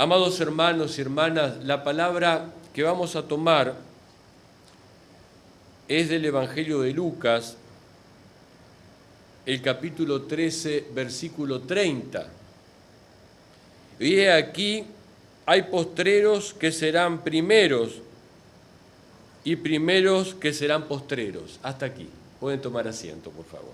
Amados hermanos y hermanas, la palabra que vamos a tomar es del Evangelio de Lucas, el capítulo 13, versículo 30. Y he aquí, hay postreros que serán primeros y primeros que serán postreros. Hasta aquí. Pueden tomar asiento, por favor.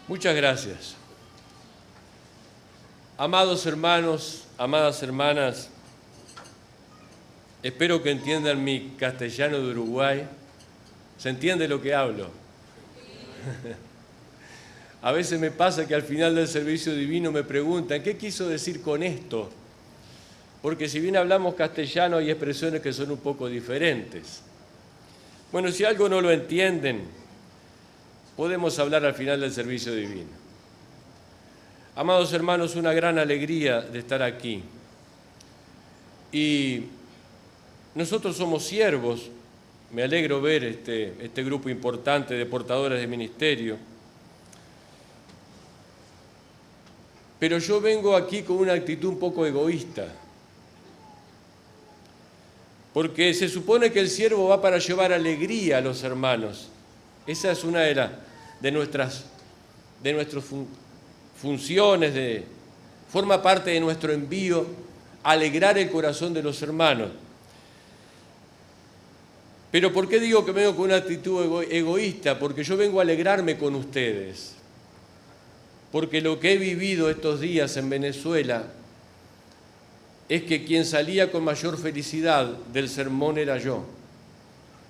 Muchas gracias. Amados hermanos, amadas hermanas, espero que entiendan mi castellano de Uruguay. ¿Se entiende lo que hablo? A veces me pasa que al final del servicio divino me preguntan, ¿qué quiso decir con esto? Porque si bien hablamos castellano hay expresiones que son un poco diferentes. Bueno, si algo no lo entienden, podemos hablar al final del servicio divino. Amados hermanos, una gran alegría de estar aquí. Y nosotros somos siervos. Me alegro ver este grupo importante de portadores de ministerio. Pero yo vengo aquí con una actitud un poco egoísta. Porque se supone que el siervo va para llevar alegría a los hermanos. Esa es una de nuestras funciones, forma parte de nuestro envío, alegrar el corazón de los hermanos. Pero ¿por qué digo que vengo con una actitud egoísta? Porque yo vengo a alegrarme con ustedes. Porque lo que he vivido estos días en Venezuela es que quien salía con mayor felicidad del sermón era yo.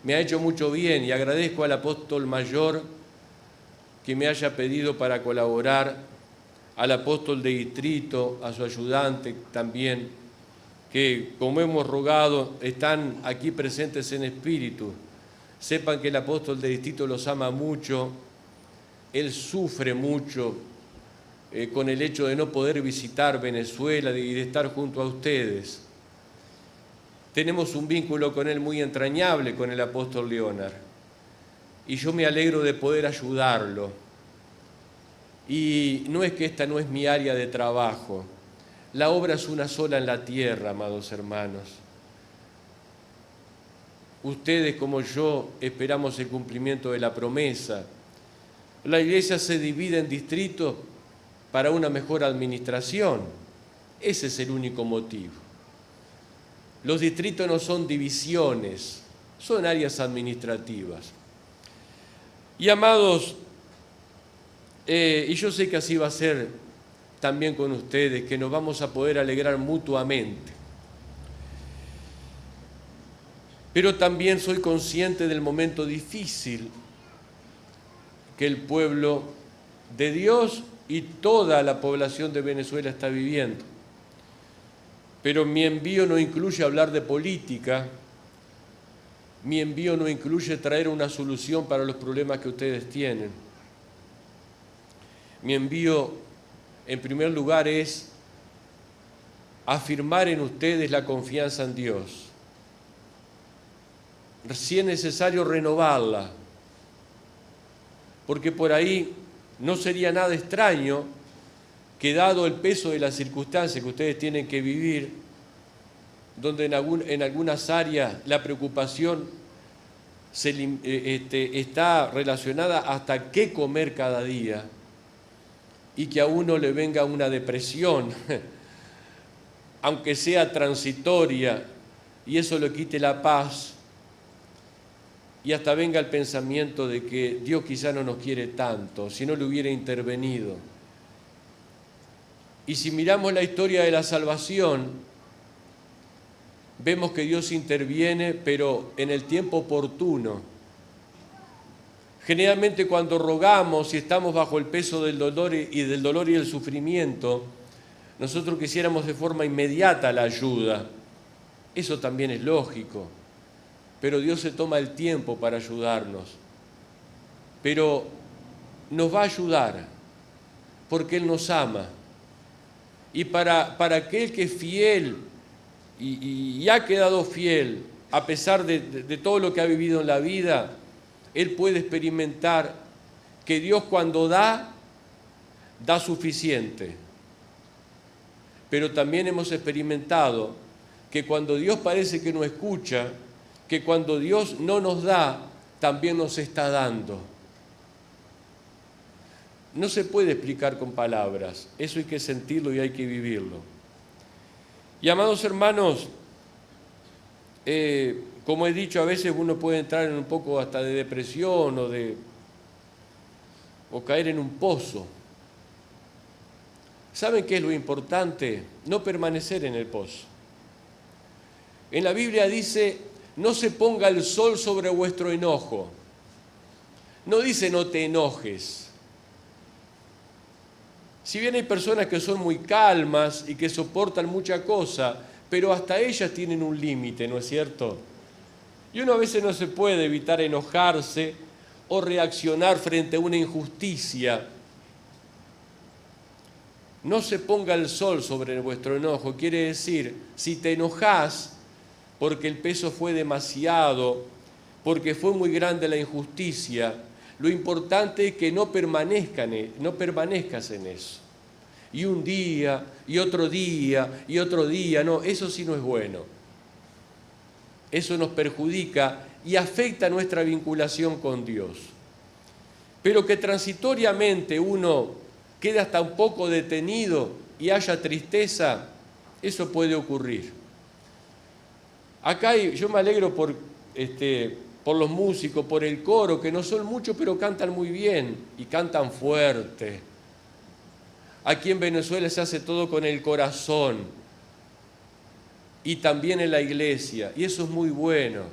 Me ha hecho mucho bien y agradezco al apóstol mayor que me haya pedido para colaborar, al apóstol de distrito, a su ayudante también, que, como hemos rogado, están aquí presentes en espíritu, sepan que el apóstol de distrito los ama mucho. Él sufre mucho con el hecho de no poder visitar Venezuela y de estar junto a ustedes. Tenemos un vínculo con él muy entrañable, con el apóstol Leonard, y yo me alegro de poder ayudarlo. Y no es que esta no es mi área de trabajo. La obra es una sola en la tierra, amados hermanos. Ustedes, como yo, esperamos el cumplimiento de la promesa. La iglesia se divide en distritos para una mejor administración. Ese es el único motivo. Los distritos no son divisiones, son áreas administrativas. Y amados, y yo sé que así va a ser también con ustedes, que nos vamos a poder alegrar mutuamente. Pero también soy consciente del momento difícil que el pueblo de Dios y toda la población de Venezuela está viviendo. Pero mi envío no incluye hablar de política, mi envío no incluye traer una solución para los problemas que ustedes tienen. Mi envío, en primer lugar, es afirmar en ustedes la confianza en Dios. Si es necesario, renovarla, porque por ahí no sería nada extraño que, dado el peso de las circunstancias que ustedes tienen que vivir, donde en algunas áreas la preocupación está relacionada hasta qué comer cada día, y que a uno le venga una depresión, aunque sea transitoria, y eso le quite la paz, y hasta venga el pensamiento de que Dios quizá no nos quiere tanto, si no le hubiera intervenido. Y si miramos la historia de la salvación, vemos que Dios interviene, pero en el tiempo oportuno. Generalmente cuando rogamos y estamos bajo el peso del dolor y el sufrimiento, nosotros quisiéramos de forma inmediata la ayuda. Eso también es lógico, pero Dios se toma el tiempo para ayudarnos. Pero nos va a ayudar porque Él nos ama. Y para aquel que es fiel y ha quedado fiel, a pesar de todo lo que ha vivido en la vida, él puede experimentar que Dios, cuando da suficiente. Pero también hemos experimentado que cuando Dios parece que no escucha, que cuando Dios no nos da, también nos está dando. No se puede explicar con palabras, eso hay que sentirlo y hay que vivirlo. Y amados hermanos, como he dicho, a veces uno puede entrar en un poco hasta de depresión o caer en un pozo. ¿Saben qué es lo importante? No permanecer en el pozo. En la Biblia dice: no se ponga el sol sobre vuestro enojo. No dice no te enojes. Si bien hay personas que son muy calmas y que soportan mucha cosa, pero hasta ellas tienen un límite, ¿no es cierto? Y uno a veces no se puede evitar enojarse o reaccionar frente a una injusticia. No se ponga el sol sobre vuestro enojo. Quiere decir, si te enojás porque el peso fue demasiado, porque fue muy grande la injusticia, lo importante es que no permanezcas en eso. Y un día, y otro día, y otro día, no, eso sí no es bueno. Eso nos perjudica y afecta nuestra vinculación con Dios. Pero que transitoriamente uno quede hasta un poco detenido y haya tristeza, eso puede ocurrir. Acá yo me alegro por los músicos, por el coro, que no son muchos, pero cantan muy bien y cantan fuerte. Aquí en Venezuela se hace todo con el corazón y también en la iglesia, y eso es muy bueno,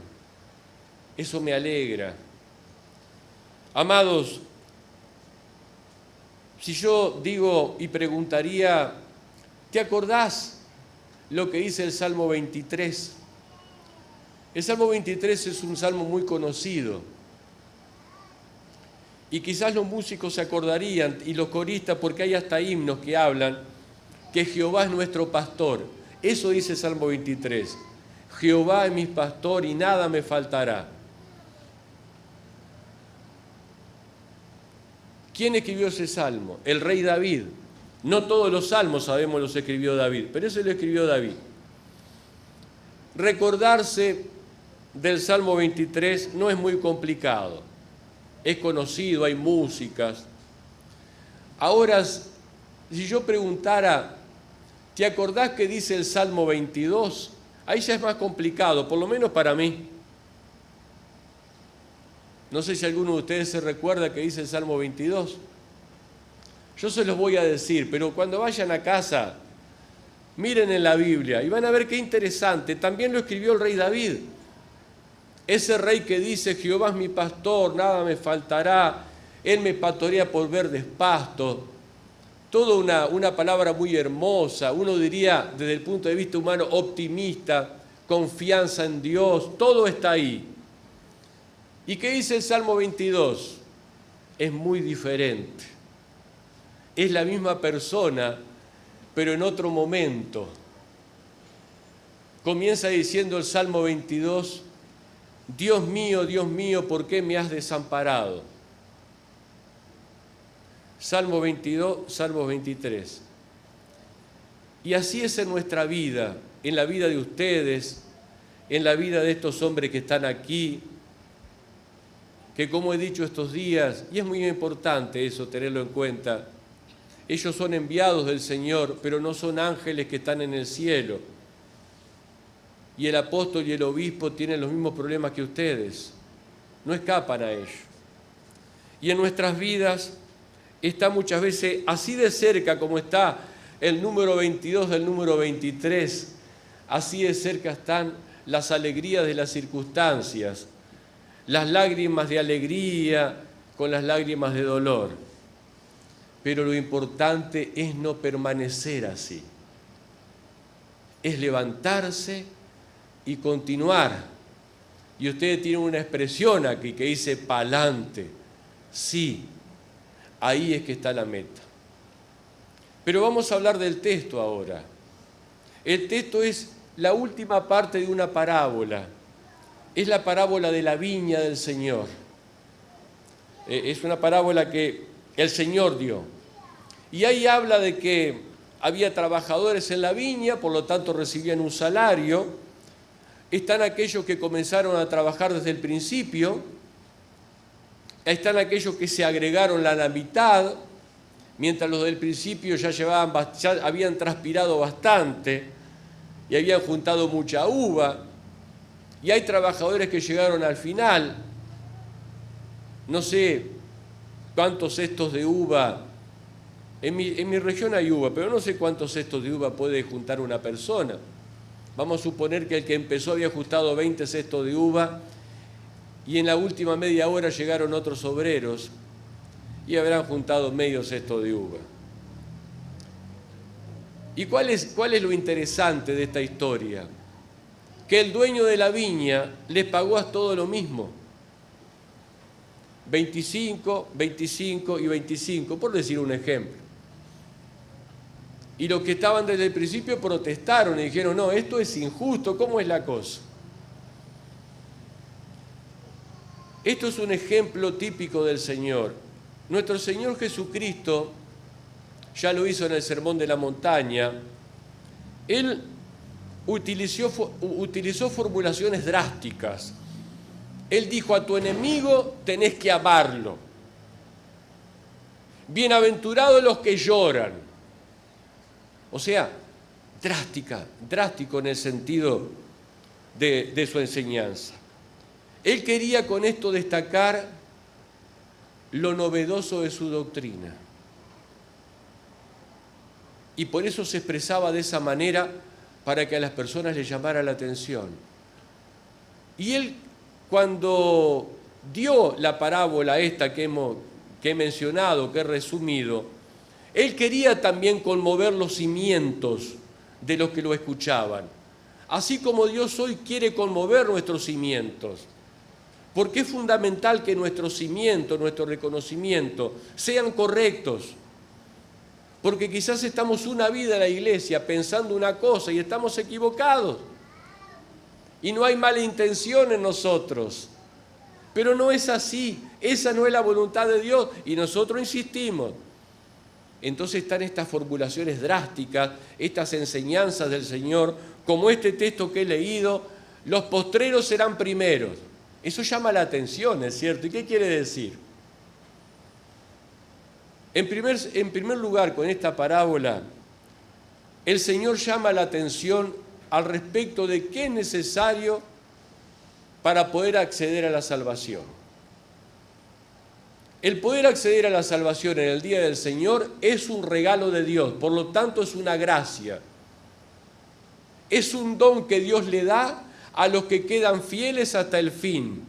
eso me alegra. Amados, si yo digo y preguntaría, ¿te acordás lo que dice el Salmo 23. El Salmo 23 es un salmo muy conocido y quizás los músicos se acordarían y los coristas, porque hay hasta himnos que hablan que Jehová es nuestro pastor. Eso dice el Salmo 23. Jehová es mi pastor y nada me faltará. ¿Quién escribió ese salmo? El rey David. No todos los salmos sabemos los escribió David, pero ese lo escribió David. Recordarse del Salmo 23 no es muy complicado. Es conocido, hay músicas. Ahora, si yo preguntara, ¿te acordás qué dice el Salmo 22? Ahí ya es más complicado, por lo menos para mí. No sé si alguno de ustedes se recuerda qué dice el Salmo 22. Yo se los voy a decir, pero cuando vayan a casa, miren en la Biblia y van a ver qué interesante. También lo escribió el rey David. Ese rey que dice, Jehová es mi pastor, nada me faltará, Él me pastorea por verdes pastos. Toda una palabra muy hermosa, uno diría desde el punto de vista humano optimista, confianza en Dios, todo está ahí. ¿Y qué dice el Salmo 22? Es muy diferente. Es la misma persona, pero en otro momento. Comienza diciendo el Salmo 22, Dios mío, ¿por qué me has desamparado? Salmo 22, Salmo 23. Y así es en nuestra vida, en la vida de ustedes, en la vida de estos hombres que están aquí, que como he dicho estos días, y es muy importante eso, tenerlo en cuenta, ellos son enviados del Señor, pero no son ángeles que están en el cielo. Y el apóstol y el obispo tienen los mismos problemas que ustedes, no escapan a ellos. Y en nuestras vidas está muchas veces así de cerca como está el número 22 del número 23, así de cerca están las alegrías de las circunstancias, las lágrimas de alegría con las lágrimas de dolor. Pero lo importante es no permanecer así, es levantarse y continuar. Y ustedes tienen una expresión aquí que dice pa'lante. Sí, ahí es que está la meta. Pero vamos a hablar del texto ahora. El texto es la última parte de una parábola. Es la parábola de la viña del Señor. Es una parábola que el Señor dio. Y ahí habla de que había trabajadores en la viña, por lo tanto recibían un salario. Están aquellos que comenzaron a trabajar desde el principio. Están aquellos que se agregaron la mitad, mientras los del principio ya habían transpirado bastante y habían juntado mucha uva. Y hay trabajadores que llegaron al final. No sé cuántos cestos de uva, en mi región hay uva, pero no sé cuántos cestos de uva puede juntar una persona. Vamos a suponer que el que empezó había juntado 20 cestos de uva y en la última media hora llegaron otros obreros y habrán juntado medio cesto de uva. ¿Y cuál es lo interesante de esta historia? Que el dueño de la viña les pagó a todo lo mismo. 25, 25 y 25, por decir un ejemplo. Y los que estaban desde el principio protestaron y dijeron, no, esto es injusto, ¿cómo es la cosa? Esto es un ejemplo típico del Señor. Nuestro Señor Jesucristo ya lo hizo en el Sermón de la Montaña. Él utilizó formulaciones drásticas. Él dijo, a tu enemigo tenés que amarlo. Bienaventurados los que lloran. O sea, drástico en el sentido de su enseñanza. Él quería con esto destacar lo novedoso de su doctrina. Y por eso se expresaba de esa manera para que a las personas les llamara la atención. Y él, cuando dio la parábola esta que he mencionado, que he resumido, él quería también conmover los cimientos de los que lo escuchaban. Así como Dios hoy quiere conmover nuestros cimientos, porque es fundamental que nuestros cimientos, nuestro reconocimiento, sean correctos. Porque quizás estamos una vida en la iglesia pensando una cosa y estamos equivocados. Y no hay mala intención en nosotros. Pero no es así. Esa no es la voluntad de Dios. Y nosotros insistimos. Entonces están estas formulaciones drásticas, estas enseñanzas del Señor, como este texto que he leído: los postreros serán primeros. Eso llama la atención, ¿es cierto? ¿Y qué quiere decir? En primer lugar, con esta parábola, el Señor llama la atención al respecto de qué es necesario para poder acceder a la salvación. El poder acceder a la salvación en el día del Señor es un regalo de Dios, por lo tanto es una gracia. Es un don que Dios le da a los que quedan fieles hasta el fin.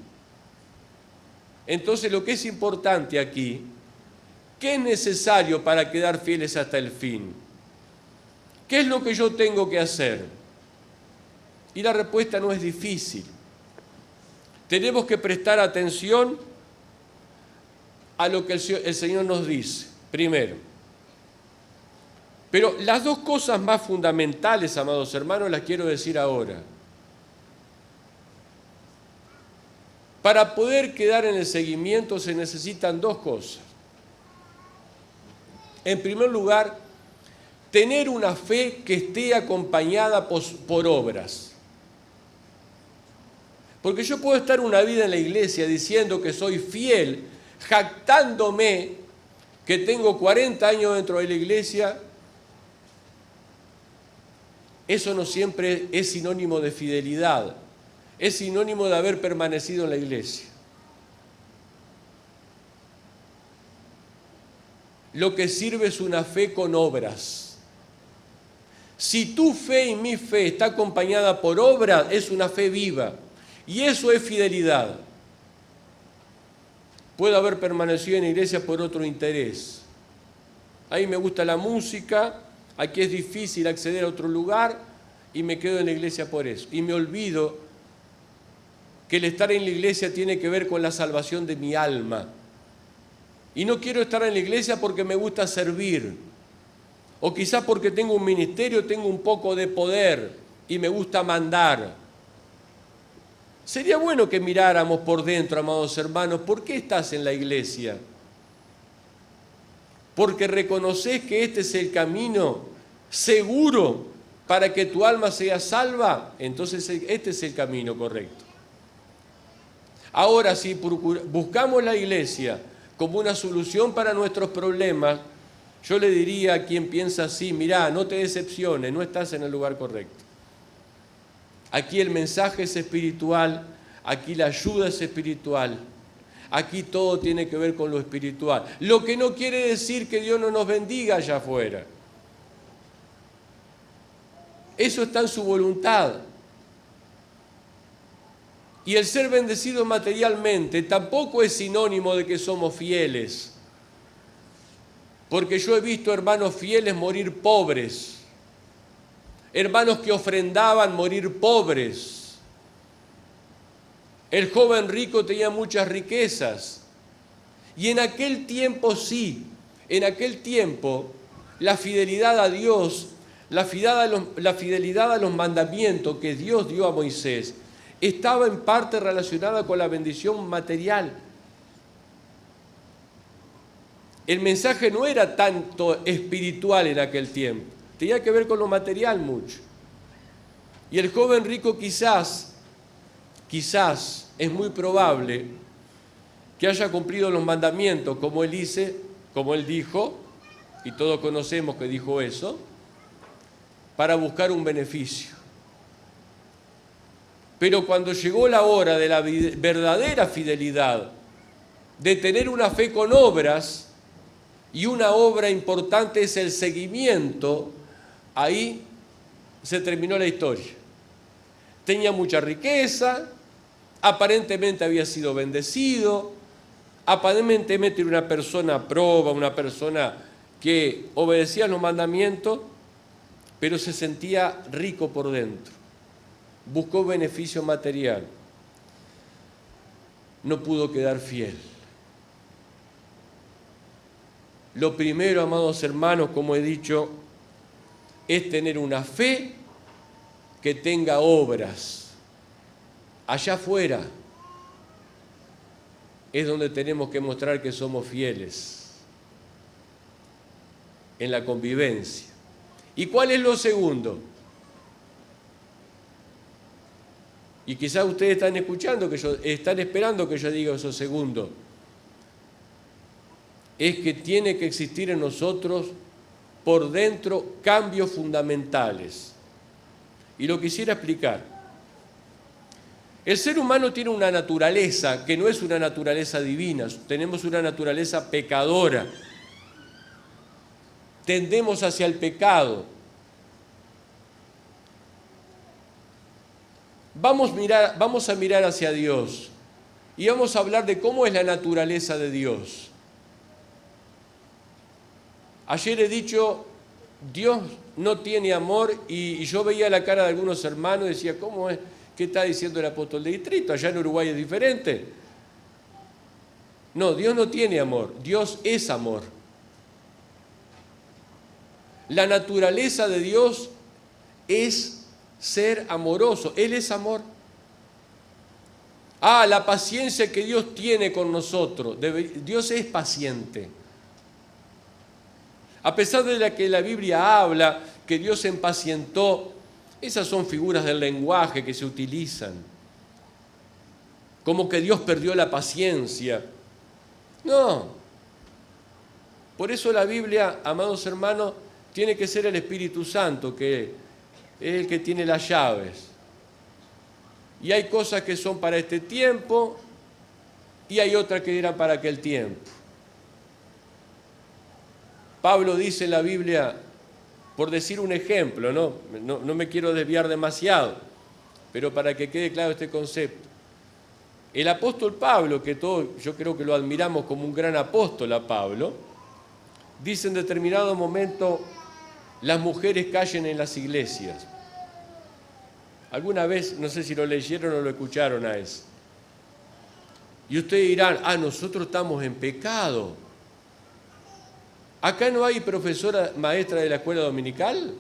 Entonces, lo que es importante aquí: ¿qué es necesario para quedar fieles hasta el fin? ¿Qué es lo que yo tengo que hacer? Y la respuesta no es difícil. Tenemos que prestar atención a lo que el Señor nos dice, primero. Pero las dos cosas más fundamentales, amados hermanos, las quiero decir ahora. Para poder quedar en el seguimiento se necesitan dos cosas. En primer lugar, tener una fe que esté acompañada por obras. Porque yo puedo estar una vida en la iglesia diciendo que soy fiel, jactándome que tengo 40 años dentro de la iglesia. Eso no siempre es sinónimo de fidelidad, es sinónimo de haber permanecido en la iglesia. Lo que sirve es una fe con obras. Si tu fe y mi fe está acompañada por obras, es una fe viva. Y eso es fidelidad. Puedo haber permanecido en la iglesia por otro interés. Ahí me gusta la música, aquí es difícil acceder a otro lugar y me quedo en la iglesia por eso. Y me olvido que el estar en la iglesia tiene que ver con la salvación de mi alma. Y no quiero estar en la iglesia porque me gusta servir, o quizás porque tengo un ministerio, tengo un poco de poder y me gusta mandar. Sería bueno que miráramos por dentro, amados hermanos, ¿por qué estás en la iglesia? Porque reconoces que este es el camino seguro para que tu alma sea salva, entonces este es el camino correcto. Ahora, si buscamos la iglesia como una solución para nuestros problemas, yo le diría a quien piensa así: mirá, no te decepciones, no estás en el lugar correcto. Aquí el mensaje es espiritual, aquí la ayuda es espiritual, aquí todo tiene que ver con lo espiritual. Lo que no quiere decir que Dios no nos bendiga allá afuera. Eso está en su voluntad. Y el ser bendecido materialmente tampoco es sinónimo de que somos fieles. Porque yo he visto hermanos fieles morir pobres. Hermanos que ofrendaban morir pobres. El joven rico tenía muchas riquezas. Y en aquel tiempo sí, en aquel tiempo la fidelidad a Dios, la fidelidad a los mandamientos que Dios dio a Moisés, estaba en parte relacionada con la bendición material. El mensaje no era tanto espiritual en aquel tiempo, tenía que ver con lo material mucho. Y el joven rico quizás es muy probable que haya cumplido los mandamientos como él dijo, y todos conocemos que dijo eso, para buscar un beneficio. Pero cuando llegó la hora de la verdadera fidelidad, de tener una fe con obras, y una obra importante es el seguimiento, ahí se terminó la historia. Tenía mucha riqueza, aparentemente había sido bendecido, aparentemente era una persona proba, una persona que obedecía los mandamientos, pero se sentía rico por dentro. Buscó beneficio material. No pudo quedar fiel. Lo primero, amados hermanos, como he dicho, es tener una fe que tenga obras. Allá afuera es donde tenemos que mostrar que somos fieles, en la convivencia. ¿Y cuál es lo segundo? Y quizás ustedes están esperando que yo diga eso segundo. Es que tiene que existir en nosotros por dentro cambios fundamentales. Y lo quisiera explicar. El ser humano tiene una naturaleza que no es una naturaleza divina, tenemos una naturaleza pecadora. Tendemos hacia el pecado. Vamos a mirar hacia Dios y vamos a hablar de cómo es la naturaleza de Dios. Ayer he dicho, Dios no tiene amor, y yo veía la cara de algunos hermanos y decía, ¿cómo es? ¿Qué está diciendo el apóstol de Distrito? Allá en Uruguay es diferente. No, Dios no tiene amor, Dios es amor. La naturaleza de Dios es ser amoroso, Él es amor. La paciencia que Dios tiene con nosotros, Dios es paciente. A pesar de que la Biblia habla que Dios se impacientó, esas son figuras del lenguaje que se utilizan. Como que Dios perdió la paciencia. No. Por eso la Biblia, amados hermanos, tiene que ser el Espíritu Santo, que es el que tiene las llaves. Y hay cosas que son para este tiempo y hay otras que eran para aquel tiempo. Pablo dice en la Biblia, por decir un ejemplo, no me quiero desviar demasiado, pero para que quede claro este concepto. El apóstol Pablo, que todos yo creo que lo admiramos como un gran apóstol a Pablo, dice en determinado momento, las mujeres callen en las iglesias. Alguna vez, no sé si lo leyeron o lo escucharon a eso. Y ustedes dirán, nosotros estamos en pecado. ¿Acá no hay profesora maestra de la escuela dominical?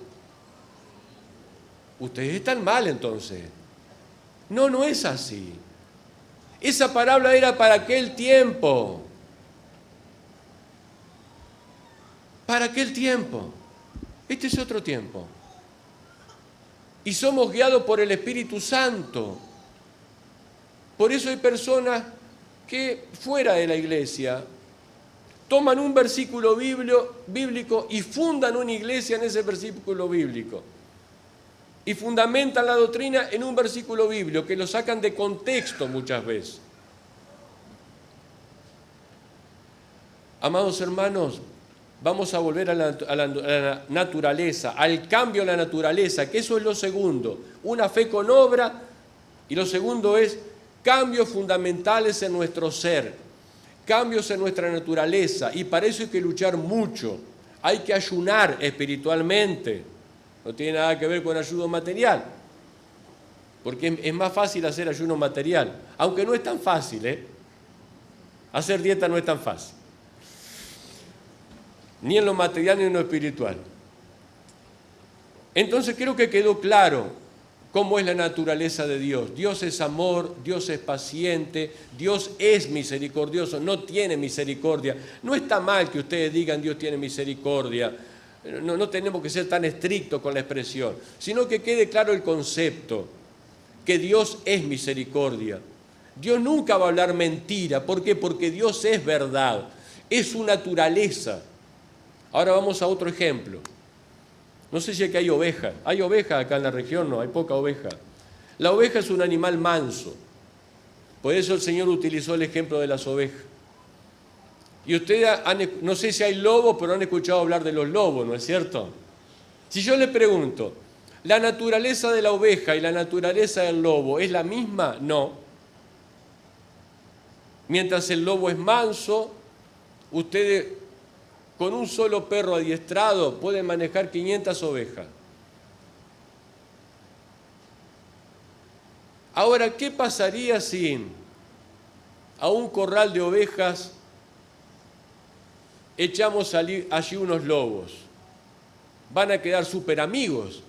Ustedes están mal entonces. No es así. Esa parábola era para aquel tiempo. Para aquel tiempo. Este es otro tiempo. Y somos guiados por el Espíritu Santo. Por eso hay personas que fuera de la iglesia toman un versículo bíblico y fundan una iglesia en ese versículo bíblico. Y fundamentan la doctrina en un versículo bíblico, que lo sacan de contexto muchas veces. Amados hermanos, vamos a volver a la naturaleza, al cambio de la naturaleza, que eso es lo segundo. Una fe con obra, y lo segundo es cambios fundamentales en nuestro ser. Cambios en nuestra naturaleza, y para eso hay que luchar mucho, hay que ayunar espiritualmente, no tiene nada que ver con ayuno material, porque es más fácil hacer ayuno material, aunque no es tan fácil, hacer dieta no es tan fácil, ni en lo material ni en lo espiritual. Entonces creo que quedó claro cómo es la naturaleza de Dios. Dios es amor, Dios es paciente, Dios es misericordioso, no tiene misericordia. No está mal que ustedes digan Dios tiene misericordia, no tenemos que ser tan estrictos con la expresión, sino que quede claro el concepto, que Dios es misericordia. Dios nunca va a hablar mentira. ¿Por qué? Porque Dios es verdad, es su naturaleza. Ahora vamos a otro ejemplo. No sé si aquí hay ovejas. ¿Hay ovejas acá en la región? No, hay poca oveja. La oveja es un animal manso. Por eso el Señor utilizó el ejemplo de las ovejas. Y ustedes, no sé si hay lobos, pero han escuchado hablar de los lobos, ¿no es cierto? Si yo le pregunto, ¿la naturaleza de la oveja y la naturaleza del lobo es la misma? No. Mientras el lobo es manso, ustedes con un solo perro adiestrado pueden manejar 500 ovejas. Ahora, ¿qué pasaría si a un corral de ovejas echamos allí unos lobos? ¿Van a quedar súper amigos?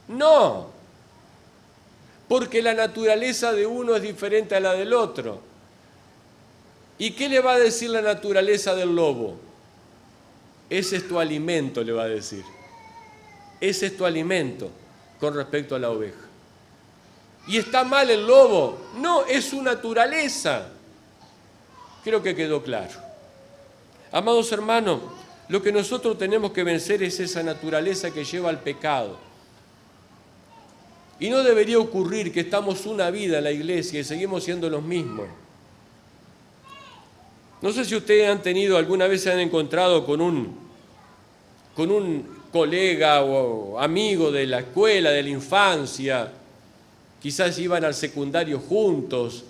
No, porque la naturaleza de uno es diferente a la del otro. ¿Y qué le va a decir la naturaleza del lobo? Ese es tu alimento, le va a decir. Ese es tu alimento con respecto a la oveja. ¿Y está mal el lobo? No, es su naturaleza. Creo que quedó claro. Amados hermanos, lo que nosotros tenemos que vencer es esa naturaleza que lleva al pecado. Y no debería ocurrir que estamos una vida en la iglesia y seguimos siendo los mismos. No sé si ustedes han tenido, alguna vez se han encontrado con un colega o amigo de la escuela, de la infancia, quizás iban al secundario juntos,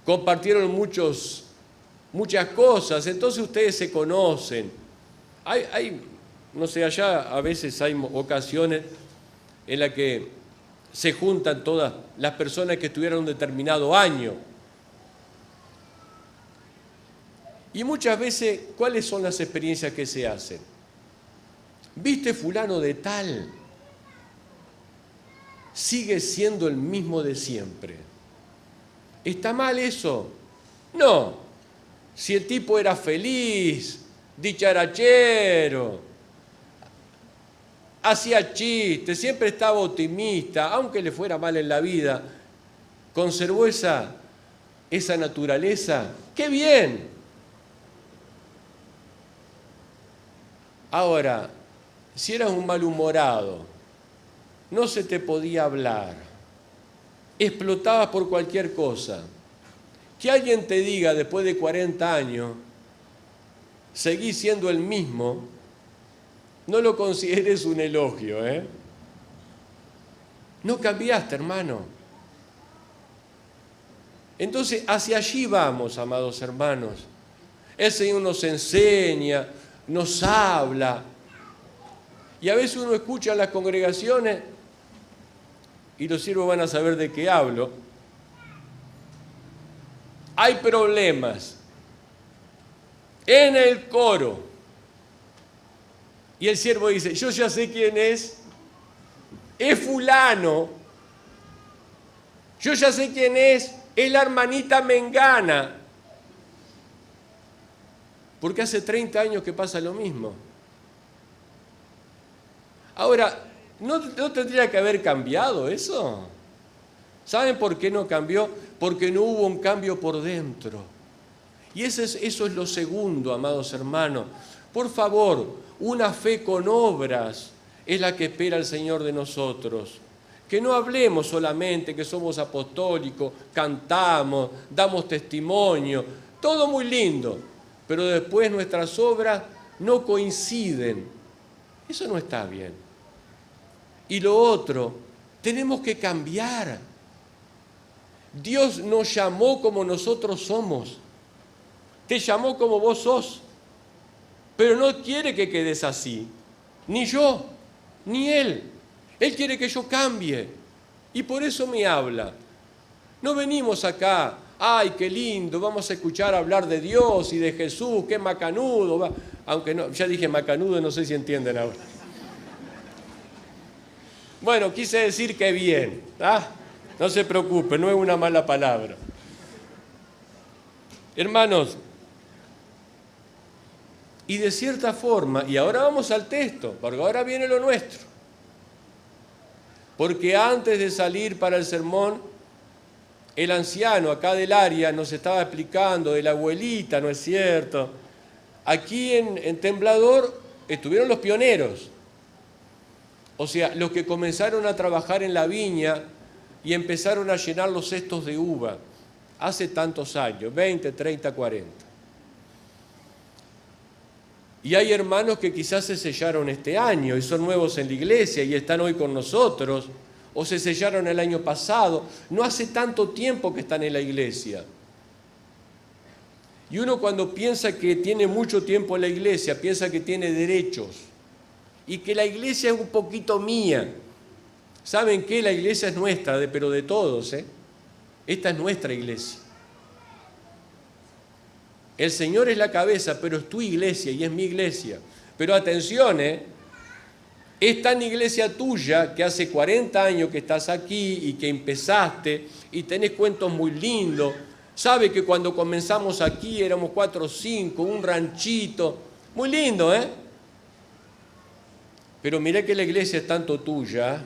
compartieron muchas cosas, entonces ustedes se conocen. No sé, allá a veces hay ocasiones en las que se juntan todas las personas que estuvieron un determinado año. Y muchas veces, ¿cuáles son las experiencias que se hacen? ¿Viste fulano de tal? Sigue siendo el mismo de siempre. ¿Está mal eso? No. Si el tipo era feliz, dicharachero, hacía chistes, siempre estaba optimista, aunque le fuera mal en la vida, conservó esa naturaleza. ¡Qué bien! Ahora, si eras un malhumorado, no se te podía hablar, explotabas por cualquier cosa, que alguien te diga después de 40 años, seguís siendo el mismo, no lo consideres un elogio, ¿eh? No cambiaste, hermano. Entonces, hacia allí vamos, amados hermanos. El Señor nos enseña, nos habla, y a veces uno escucha en las congregaciones, y los siervos van a saber de qué hablo, hay problemas en el coro, y el siervo dice, yo ya sé quién es fulano, yo ya sé quién es la hermanita mengana, porque hace 30 años que pasa lo mismo. Ahora, ¿no tendría que haber cambiado eso? ¿Saben por qué no cambió? Porque no hubo un cambio por dentro. Y eso es lo segundo, amados hermanos. Por favor, una fe con obras es la que espera el Señor de nosotros. Que no hablemos solamente que somos apostólicos, cantamos, damos testimonio, todo muy lindo, pero después nuestras obras no coinciden. Eso no está bien. Y lo otro, tenemos que cambiar. Dios nos llamó como nosotros somos. Te llamó como vos sos. Pero no quiere que quedes así. Ni yo, ni Él. Él quiere que yo cambie. Y por eso me habla. No venimos acá, ay, qué lindo, vamos a escuchar hablar de Dios y de Jesús, qué macanudo. Aunque no, ya dije macanudo, no sé si entienden ahora. Bueno, quise decir que bien, ¿ah? No se preocupe, no es una mala palabra. Hermanos, y de cierta forma, y ahora vamos al texto, porque ahora viene lo nuestro. Porque antes de salir para el sermón, el anciano acá del área nos estaba explicando de la abuelita, ¿no es cierto? Aquí en Temblador estuvieron los pioneros. O sea, los que comenzaron a trabajar en la viña y empezaron a llenar los cestos de uva hace tantos años, 20, 30, 40. Y hay hermanos que quizás se sellaron este año y son nuevos en la iglesia y están hoy con nosotros, o se sellaron el año pasado. No hace tanto tiempo que están en la iglesia. Y uno cuando piensa que tiene mucho tiempo en la iglesia, piensa que tiene derechos y que la iglesia es un poquito mía. ¿Saben qué? La iglesia es nuestra, pero de todos, ¿eh? Esta es nuestra iglesia. El Señor es la cabeza, pero es tu iglesia y es mi iglesia. Pero atención, es tan iglesia tuya que hace 40 años que estás aquí y que empezaste y tenés cuentos muy lindos. Sabe que cuando comenzamos aquí éramos 4 o 5, un ranchito, muy lindo, Pero mirá que la iglesia es tanto tuya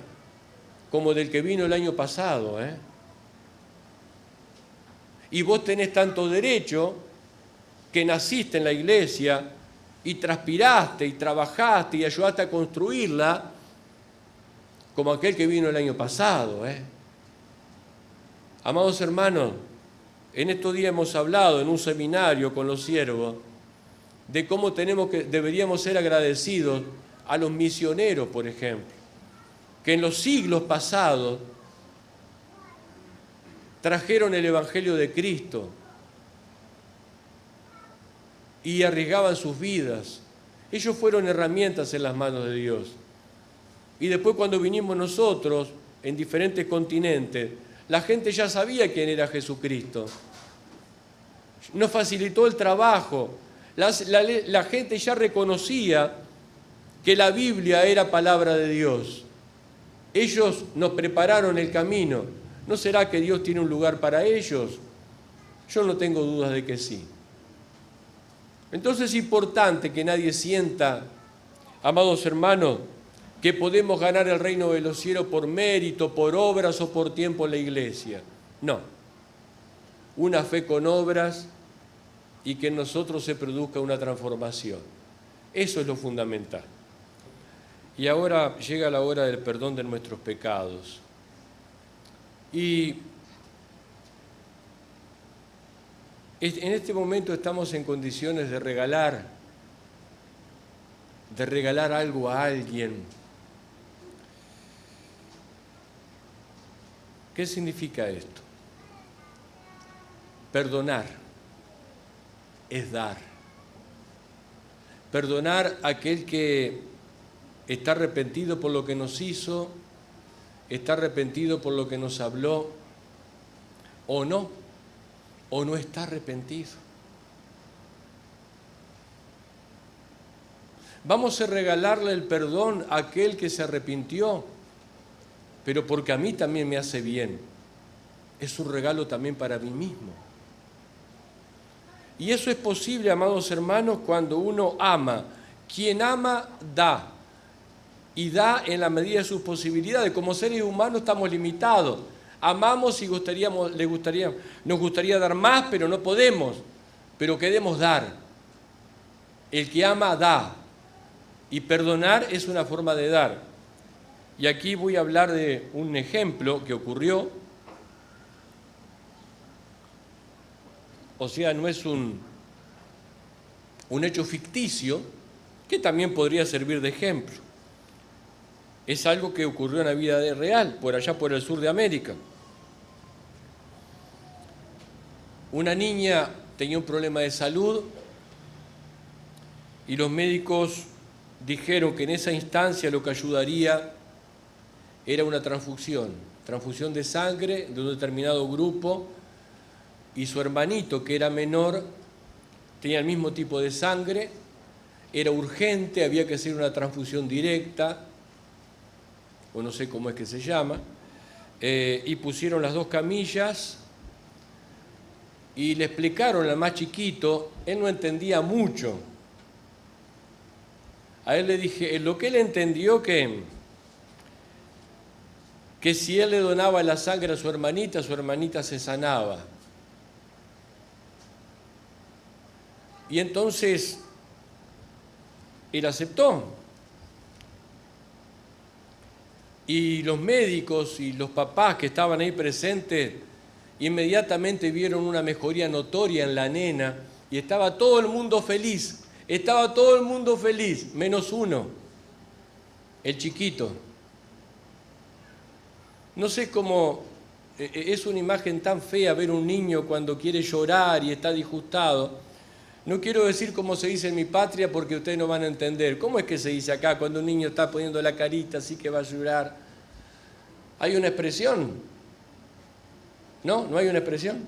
como del que vino el año pasado, Y vos tenés tanto derecho que naciste en la iglesia y transpiraste y trabajaste y ayudaste a construirla como aquel que vino el año pasado, Amados hermanos, en estos días hemos hablado en un seminario con los siervos de cómo deberíamos ser agradecidos a los misioneros, por ejemplo, que en los siglos pasados trajeron el Evangelio de Cristo y arriesgaban sus vidas. Ellos fueron herramientas en las manos de Dios. Y después cuando vinimos nosotros en diferentes continentes, la gente ya sabía quién era Jesucristo. Nos facilitó el trabajo. La gente ya reconocía que la Biblia era palabra de Dios. Ellos nos prepararon el camino. ¿No será que Dios tiene un lugar para ellos? Yo no tengo dudas de que sí. Entonces es importante que nadie sienta, amados hermanos, que podemos ganar el reino de los cielos por mérito, por obras o por tiempo en la iglesia. No. Una fe con obras y que en nosotros se produzca una transformación. Eso es lo fundamental. Y ahora llega la hora del perdón de nuestros pecados. Y en este momento estamos en condiciones de regalar algo a alguien. ¿Qué significa esto? Perdonar es dar. Perdonar a aquel que está arrepentido por lo que nos hizo, está arrepentido por lo que nos habló, o no está arrepentido. Vamos a regalarle el perdón a aquel que se arrepintió, pero porque a mí también me hace bien. Es un regalo también para mí mismo. Y eso es posible, amados hermanos, cuando uno ama. Quien ama, da. Y da en la medida de sus posibilidades. Como seres humanos estamos limitados. Amamos y nos gustaría dar más, pero no podemos. Pero queremos dar. El que ama, da. Y perdonar es una forma de dar. Y aquí voy a hablar de un ejemplo que ocurrió. O sea, no es un hecho ficticio, que también podría servir de ejemplo. Es algo que ocurrió en la vida real, por allá por el sur de América. Una niña tenía un problema de salud y los médicos dijeron que en esa instancia lo que ayudaría era una transfusión de sangre de un determinado grupo, y su hermanito, que era menor, tenía el mismo tipo de sangre, era urgente, había que hacer una transfusión directa, o no sé cómo es que se llama, y pusieron las dos camillas y le explicaron al más chiquito. Él no entendía mucho. A él le dije, lo que él entendió que si él le donaba la sangre a su hermanita se sanaba. Y entonces él aceptó. Y los médicos y los papás que estaban ahí presentes inmediatamente vieron una mejoría notoria en la nena y estaba todo el mundo feliz. Estaba todo el mundo feliz, menos uno, el chiquito. No sé cómo, es una imagen tan fea ver un niño cuando quiere llorar y está disgustado. No quiero decir cómo se dice en mi patria porque ustedes no van a entender. ¿Cómo es que se dice acá cuando un niño está poniendo la carita así que va a llorar? ¿Hay una expresión? ¿No? ¿No hay una expresión?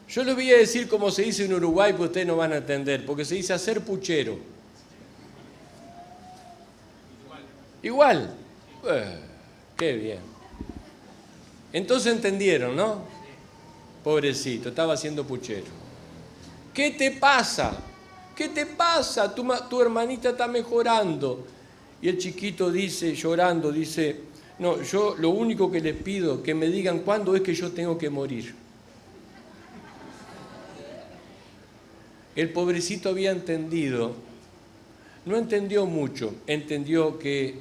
Yo les voy a decir cómo se dice en Uruguay, pues ustedes no van a entender, porque se dice hacer puchero. Igual. Qué bien. Entonces entendieron, ¿no? Pobrecito, estaba haciendo puchero. ¿Qué te pasa? ¿Qué te pasa? Tu hermanita está mejorando. Y el chiquito dice, llorando, dice, no, yo lo único que les pido es que me digan cuándo es que yo tengo que morir. El pobrecito había entendido, no entendió mucho, entendió que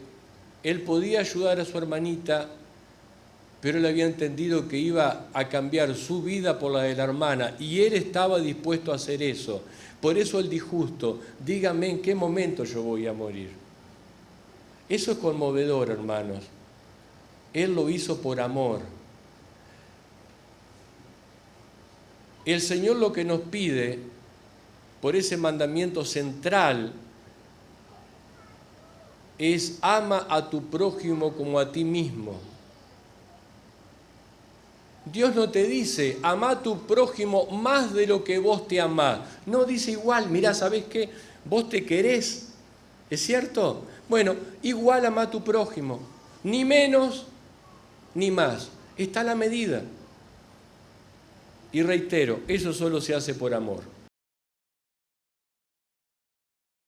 él podía ayudar a su hermanita, pero él había entendido que iba a cambiar su vida por la de la hermana y él estaba dispuesto a hacer eso. Por eso él dijo justo, dígame en qué momento yo voy a morir. Eso es conmovedor, hermanos. Él lo hizo por amor. El Señor lo que nos pide, por ese mandamiento central, es ama a tu prójimo como a ti mismo. Dios no te dice, ama a tu prójimo más de lo que vos te amás. No, dice igual, mirá, ¿sabés qué? Vos te querés, ¿es cierto? Bueno, igual ama a tu prójimo, ni menos ni más. Está la medida. Y reitero, eso solo se hace por amor.